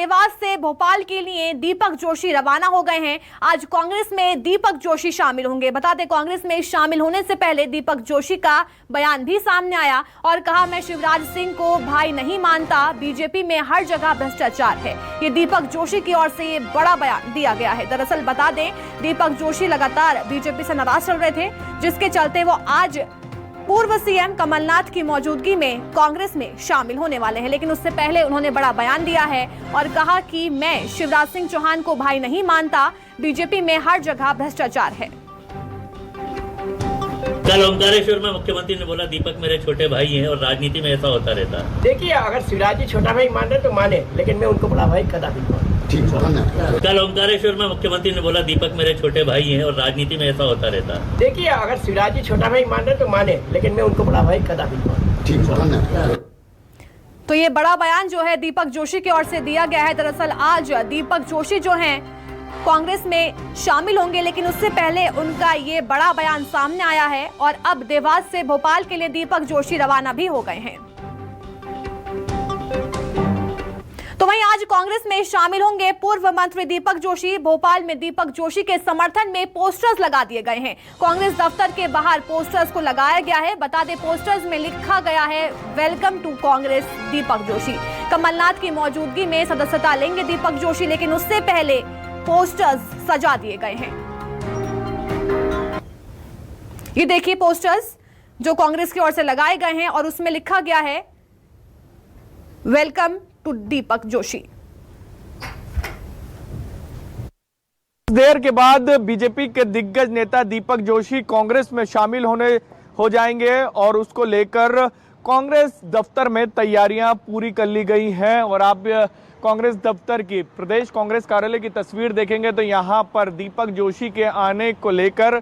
देवास से भोपाल के लिए दीपक जोशी रवाना हो गए हैं। आज कांग्रेस में दीपक जोशी शामिल होंगे। बता दें, कांग्रेस में शामिल होने से पहले दीपक जोशी का बयान भी सामने आया और कहा, मैं शिवराज सिंह को भाई नहीं मानता, बीजेपी में हर जगह भ्रष्टाचार है। ये दीपक जोशी की ओर से ये बड़ा बयान दिया गया है। दरअसल बता दें, दीपक जोशी लगातार बीजेपी से नाराज चल रहे थे, जिसके चलते वो आज पूर्व सीएम कमलनाथ की मौजूदगी में कांग्रेस में शामिल होने वाले हैं। लेकिन उससे पहले उन्होंने बड़ा बयान दिया है और कहा कि मैं शिवराज सिंह चौहान को भाई नहीं मानता, बीजेपी में हर जगह भ्रष्टाचार है। कल ओंकारेश्वर में मुख्यमंत्री ने बोला दीपक मेरे छोटे भाई हैं और राजनीति में ऐसा होता रहता है। देखिए, अगर शिवराज जी छोटा भाई मान रहे तो माने, लेकिन मैं उनको बड़ा भाई कदापि नहीं मानता। कल ओंकारेश्वर में मुख्यमंत्री ने बोला दीपक मेरे छोटे भाई हैं और राजनीति में ऐसा होता रहता है। देखिए, अगर शिवराज जी छोटा भाई मान रहे तो माने, लेकिन मैं उनको बड़ा भाई कदापि नहीं मानता। तो ये बड़ा बयान जो है दीपक जोशी की ओर से दिया गया है। दरअसल आज दीपक जोशी जो हैं कांग्रेस में शामिल होंगे, लेकिन उससे पहले उनका ये बड़ा बयान सामने आया है और अब देवास से भोपाल के लिए दीपक जोशी रवाना भी हो गए हैं। तो वहीं आज कांग्रेस में शामिल होंगे पूर्व मंत्री दीपक जोशी। भोपाल में दीपक जोशी के समर्थन में पोस्टर्स लगा दिए गए हैं। कांग्रेस दफ्तर के बाहर पोस्टर्स को लगाया गया है। बता दें, पोस्टर्स में लिखा गया है, वेलकम टू कांग्रेस दीपक जोशी। कमलनाथ की मौजूदगी में सदस्यता लेंगे दीपक जोशी, लेकिन उससे पहले पोस्टर्स सजा दिए गए हैं। ये देखिए पोस्टर्स जो कांग्रेस की ओर से लगाए गए हैं और उसमें लिखा गया है, वेलकम टू दीपक जोशी। देर के बाद बीजेपी के दिग्गज नेता दीपक जोशी कांग्रेस में शामिल हो जाएंगे और उसको लेकर कांग्रेस दफ्तर में तैयारियां पूरी कर ली गई हैं। और आप कांग्रेस दफ्तर की, प्रदेश कांग्रेस कार्यालय की तस्वीर देखेंगे तो यहां पर दीपक जोशी के आने को लेकर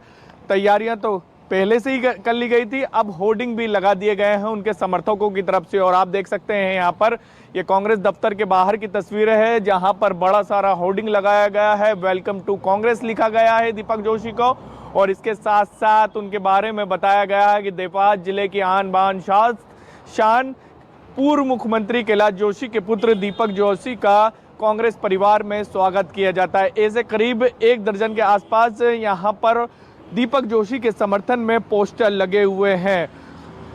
तैयारियां तो पहले से ही कर ली गई थी। अब होर्डिंग भी लगा दिए गए हैं उनके समर्थकों की तरफ से। और आप देख सकते हैं यहाँ पर ये कांग्रेस दफ्तर के बाहर की तस्वीरें हैं, जहां पर बड़ा सारा होर्डिंग लगाया गया है, वेलकम टू कांग्रेस लिखा गया है दीपक जोशी को। और इसके साथ साथ उनके बारे में बताया गया है कि देवास जिले की आन बान शान पूर्व मुख्यमंत्री कैलाश जोशी के पुत्र दीपक जोशी का कांग्रेस परिवार में स्वागत किया जाता है। ऐसे करीब 1 दर्जन के आसपास यहाँ पर दीपक जोशी के समर्थन में पोस्टर लगे हुए हैं।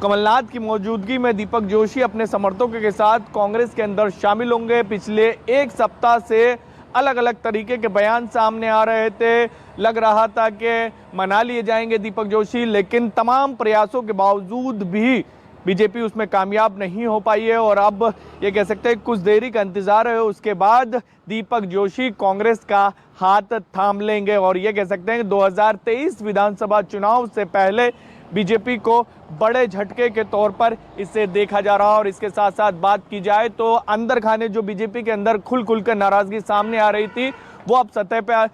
कमलनाथ की मौजूदगी में दीपक जोशी अपने समर्थकों के साथ कांग्रेस के अंदर शामिल होंगे। पिछले 1 सप्ताह से अलग अलग तरीके के बयान सामने आ रहे थे। लग रहा था कि मना लिए जाएंगे दीपक जोशी, लेकिन तमाम प्रयासों के बावजूद भी बीजेपी उसमें कामयाब नहीं हो पाई है। और अब ये कह सकते हैं कुछ देरी का इंतजार है, उसके बाद दीपक जोशी कांग्रेस का हाथ थाम लेंगे। और ये कह सकते हैं 2023 विधानसभा चुनाव से पहले बीजेपी को बड़े झटके के तौर पर इसे देखा जा रहा है। और इसके साथ साथ बात की जाए तो अंदर खाने जो बीजेपी के अंदर खुल कर नाराजगी सामने आ रही थी, वो अब सतह पर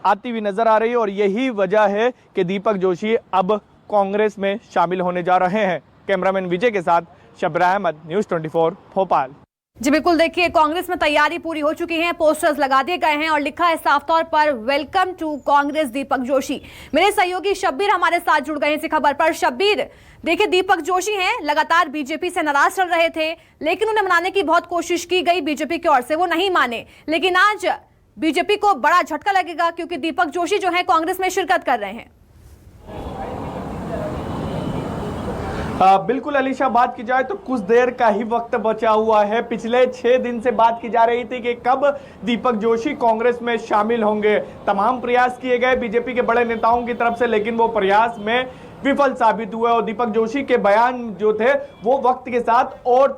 आती हुई नजर आ रही है। और यही वजह है कि दीपक जोशी अब कांग्रेस में शामिल होने जा रहे हैं। कैमरामैन विजय के साथ शब्बीर अहमद, न्यूज़ 24 भोपाल। जी बिल्कुल, देखिए कांग्रेस में तैयारी पूरी हो चुकी है, पोस्टर्स लगा दिए गए हैं और लिखा है साफ तौर पर, वेलकम टू कांग्रेस दीपक जोशी। मेरे सहयोगी शब्बीर हमारे साथ जुड़ गए इसी खबर पर। शब्बीर, देखिए दीपक जोशी हैं, लगातार बीजेपी से नाराज चल रहे थे, लेकिन उन्हें मनाने की बहुत कोशिश की गई बीजेपी की ओर से, वो नहीं माने। लेकिन आज बीजेपी को बड़ा झटका लगेगा क्योंकि दीपक जोशी जो है कांग्रेस में शिरकत कर रहे हैं। बिल्कुल अलीशा, बात की जाए तो कुछ देर का ही वक्त बचा हुआ है। पिछले 6 दिन से बात की जा रही थी कि कब दीपक जोशी कांग्रेस में शामिल होंगे। तमाम प्रयास किए गए बीजेपी के बड़े नेताओं की तरफ से, लेकिन वो प्रयास में विफल साबित हुए। और दीपक जोशी के बयान जो थे वो वक्त के साथ और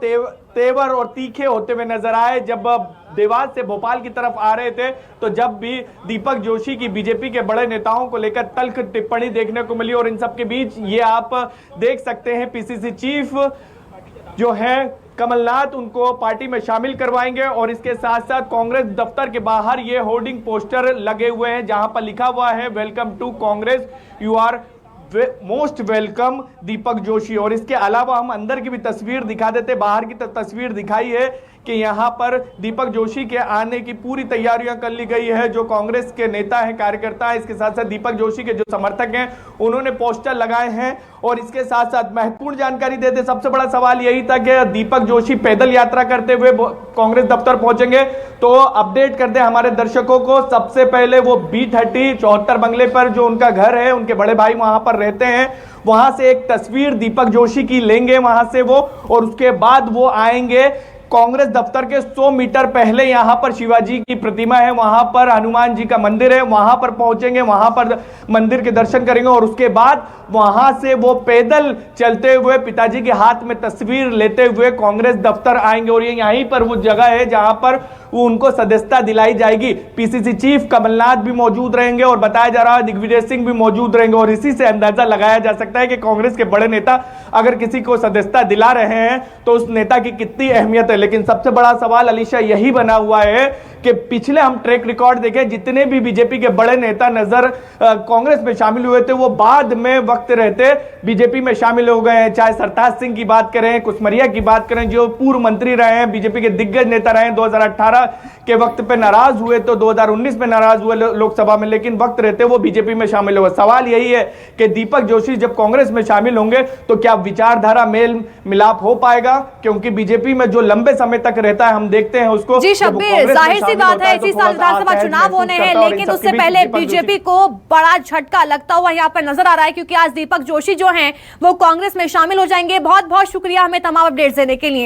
तेवर और तीखे होते हुए नजर आए। जब देवास से भोपाल की तरफ आ रहे थे तो जब भी दीपक जोशी की बीजेपी के बड़े नेताओं को लेकर तल्ख टिप्पणी देखने को मिली। और इन सब के बीच ये आप देख सकते हैं, पीसीसी चीफ जो है कमलनाथ उनको पार्टी में शामिल करवाएंगे। और इसके साथ साथ कांग्रेस दफ्तर के बाहर ये होर्डिंग पोस्टर लगे हुए हैं, जहां पर लिखा हुआ है, welcome to Congress, you are most welcome Deepak Joshi. और इसके अलावा हम अंदर की भी तस्वीर दिखा देते, बाहर की तस्वीर दिखाई है कि यहाँ पर दीपक जोशी के आने की पूरी तैयारियां कर ली गई है। जो कांग्रेस के नेता हैं, कार्यकर्ता हैं, इसके साथ साथ दीपक जोशी के जो समर्थक हैं, उन्होंने पोस्टर लगाए हैं। और इसके साथ साथ महत्वपूर्ण जानकारी देते, सबसे बड़ा सवाल यही था कि दीपक जोशी पैदल यात्रा करते हुए कांग्रेस दफ्तर पहुंचेंगे। तो अपडेट कर दें हमारे दर्शकों को, सबसे पहले वो B30 74 बंगले पर जो उनका घर है, उनके बड़े भाई वहां पर रहते हैं, वहां से एक तस्वीर दीपक जोशी की लेंगे वहां से वो, और उसके बाद वो आएंगे कांग्रेस दफ्तर के 100 मीटर पहले यहां पर शिवाजी की प्रतिमा है, वहां पर हनुमान जी का मंदिर है, वहां पर पहुंचेंगे, वहां पर मंदिर के दर्शन करेंगे और उसके बाद वहां से वो पैदल चलते हुए पिताजी के हाथ में तस्वीर लेते हुए कांग्रेस दफ्तर आएंगे। और ये यहीं पर वो जगह है जहां पर वो उनको सदस्यता दिलाई जाएगी। पीसीसी चीफ कमलनाथ भी मौजूद रहेंगे और बताया जा रहा है दिग्विजय सिंह भी मौजूद रहेंगे। और इसी से अंदाजा लगाया जा सकता है कि कांग्रेस के बड़े नेता अगर किसी को सदस्यता दिला रहे हैं तो उस नेता की कितनी अहमियत है। लेकिन सबसे बड़ा सवाल अलीशा यही बना हुआ है कि पिछले हम ट्रैक रिकॉर्ड देखें, जितने भी बीजेपी के बड़े नेता नजर कांग्रेस में शामिल हुए थे वो बाद में वक्त रहते बीजेपी में शामिल हो गए हैं। चाहे सरताज सिंह की बात करें, कुशमरिया की बात करें, जो पूर्व मंत्री रहे हैं, बीजेपी के दिग्गज नेता रहे हैं, 2018 के वक्त पे नाराज हुए तो 2019 में नाराज हुए लोकसभा में, लेकिन वक्त रहते वो बीजेपी में शामिल हुए। सवाल यही है कि दीपक जोशी जब कांग्रेस में शामिल होंगे तो क्या विचारधारा मेल मिलाप हो पाएगा, क्योंकि बीजेपी में जो लंबे समय तक रहता है हम देखते हैं उसको। जी शब्बीर, जाहिर सी बात है इसी साल विधानसभा चुनाव होने हैं, लेकिन उससे पहले बीजेपी को बड़ा झटका लगता हुआ यहाँ पर नजर आ रहा है, क्योंकि आज दीपक जोशी जो हैं वो कांग्रेस में शामिल हो जाएंगे। बहुत बहुत शुक्रिया हमें तमाम अपडेट्स देने के लिए।